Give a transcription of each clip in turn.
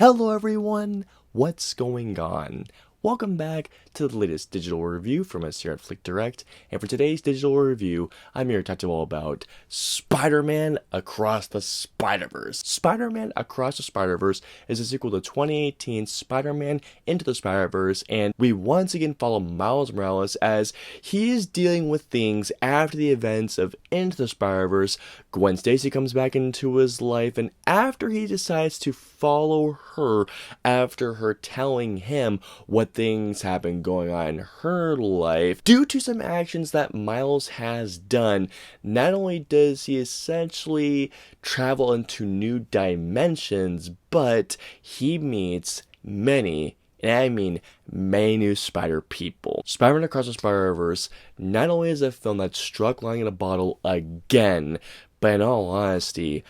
Hello everyone, what's going on? Welcome back to the latest digital review from us here at Flick Direct, and for today's digital review, I'm here to talk to you all about Spider-Man Across the Spider-Verse. Spider-Man Across the Spider-Verse is a sequel to 2018 Spider-Man Into the Spider-Verse, and we once again follow Miles Morales as he is dealing with things after the events of Into the Spider-Verse. Gwen Stacy comes back into his life, and after he decides to follow her after her telling him what things have been going on in her life, due to some actions that Miles has done, not only does he essentially travel into new dimensions, but he meets many, and I mean many, new spider people. Spider-Man Across the Spider-Verse not only is a film that struck lightning in a bottle again, but in all honesty,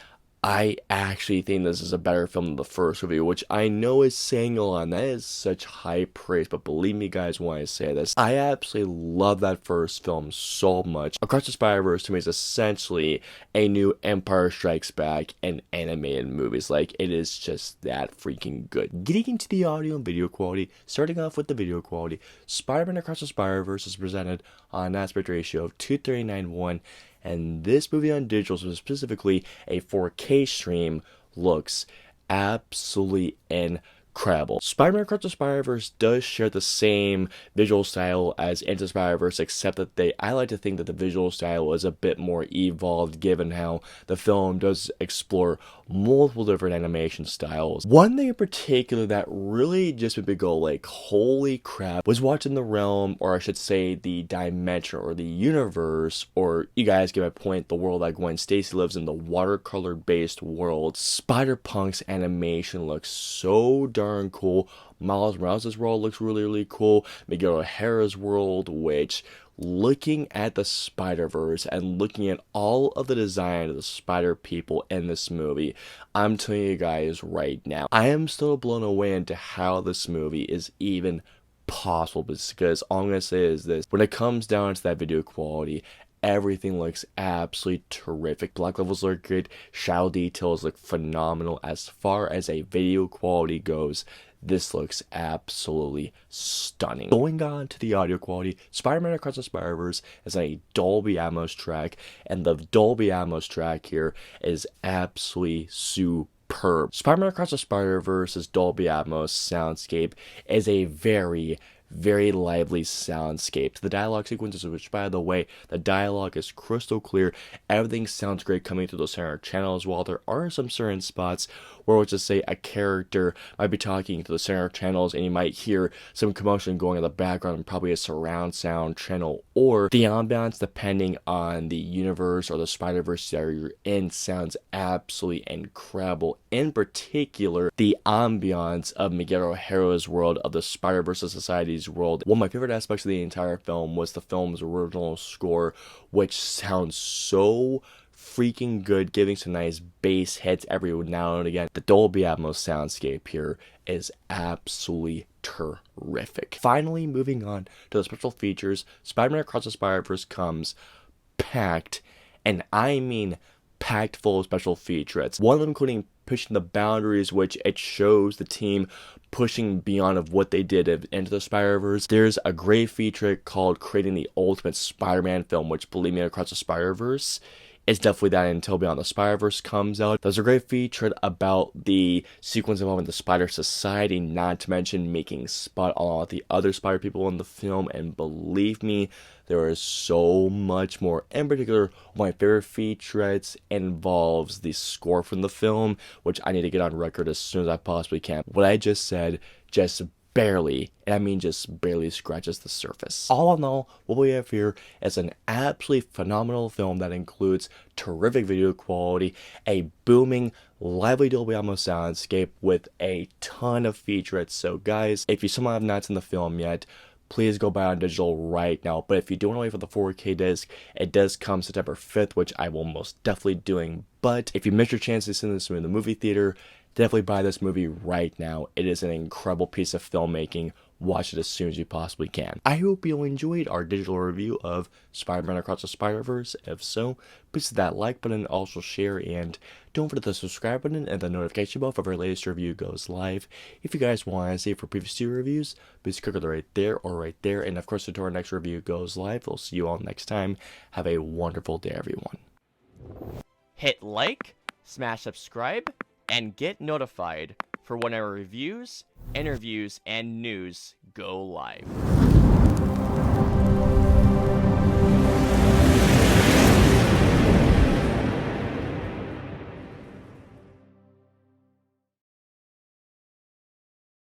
I actually think this is a better film than the first review, which I know is saying a lot, and that is such high praise, but believe me guys when I say this, I absolutely love that first film so much. Across the Spider-Verse to me is essentially a new Empire Strikes Back in animated movies. Like, it is just that freaking good. Getting into the audio and video quality, starting off with the video quality, Spider-Man Across the Spider-Verse is presented on an aspect ratio of 239:1, and this movie on digital, specifically a 4K stream, looks absolutely incredible. Spider-Man Across the Spider-Verse does share the same visual style as Into the Spider-Verse, except that I like to think that the visual style is a bit more evolved given how the film does explore multiple different animation styles. One thing in particular that really just made me go like, holy crap, was watching the realm, or I should say the dimension or the universe, or you guys get my point, the world that Gwen Stacy lives in, the watercolor based world. Spider-Punk's animation looks so darn cool. Miles Morales' world looks really cool. Miguel Harrah's world, which, looking at the Spider-Verse and looking at all of the design of the spider people in this movie, I'm telling you guys right now, I am still blown away into how this movie is even possible, because all I'm going to say is this: when it comes down to that video quality, everything looks absolutely terrific. Black levels look good, shadow details look phenomenal. As far as a video quality goes, this looks absolutely stunning. Going on to the audio quality, Spider-Man Across the Spider-Verse is a Dolby Atmos track, and the Dolby Atmos track here is absolutely superb. Spider-Man Across the Spider-Verse's Dolby Atmos soundscape is a very lively soundscape. The dialogue sequences, which by the way, the dialogue is crystal clear, everything sounds great coming through the center channel as well. There are some certain spots where, let's just say, a character might be talking to the center channels and you might hear some commotion going in the background, probably a surround sound channel, or the ambiance, depending on the universe or the Spider-Verse that you're in, sounds absolutely incredible. In particular, the ambiance of Miguel O'Hara's world, of the Spider-Verse Society's world. One of my favorite aspects of the entire film was the film's original score, which sounds so freaking good, giving some nice bass hits every now and again. The Dolby Atmos soundscape here is absolutely terrific. Finally, moving on to the special features, Spider-Man Across the Spider-Verse comes packed, and I mean packed full of special features. One of them including pushing the boundaries, which it shows the team pushing beyond of what they did Into the Spider-Verse. There's a great feature called creating the ultimate Spider-Man film, which, believe me, Across the Spider-Verse, it's definitely that until Beyond the Spider-Verse comes out. There's a great feature about the sequence involving the Spider Society, not to mention making spot on all the other Spider people in the film, and believe me, there is so much more. In particular, one of my favorite featurettes involves the score from the film, which I need to get on record as soon as I possibly can. What I just said just barely, and I mean just barely, scratches the surface. All in all, what we have here is an absolutely phenomenal film that includes terrific video quality, a booming, lively Dolby Atmos soundscape with a ton of featurettes. So guys, if you somehow have not seen the film yet, please go buy it on digital right now. But if you don't want to wait for the 4K disc, it does come September 5th, which I will most definitely doing. But if you miss your chance to see this in the movie theater, definitely buy this movie right now. It is an incredible piece of filmmaking, watch it as soon as you possibly can. I hope you enjoyed our digital review of Spider-Man Across the Spider-Verse. If so, please hit that like button, also share, and don't forget the subscribe button and the notification bell for our latest review goes live. If you guys want to save for previous 2 reviews, please click on it right there or right there. And of course, until our next review goes live, we'll see you all next time. Have a wonderful day, everyone. Hit like, smash subscribe, and get notified for when our reviews, interviews, and news go live.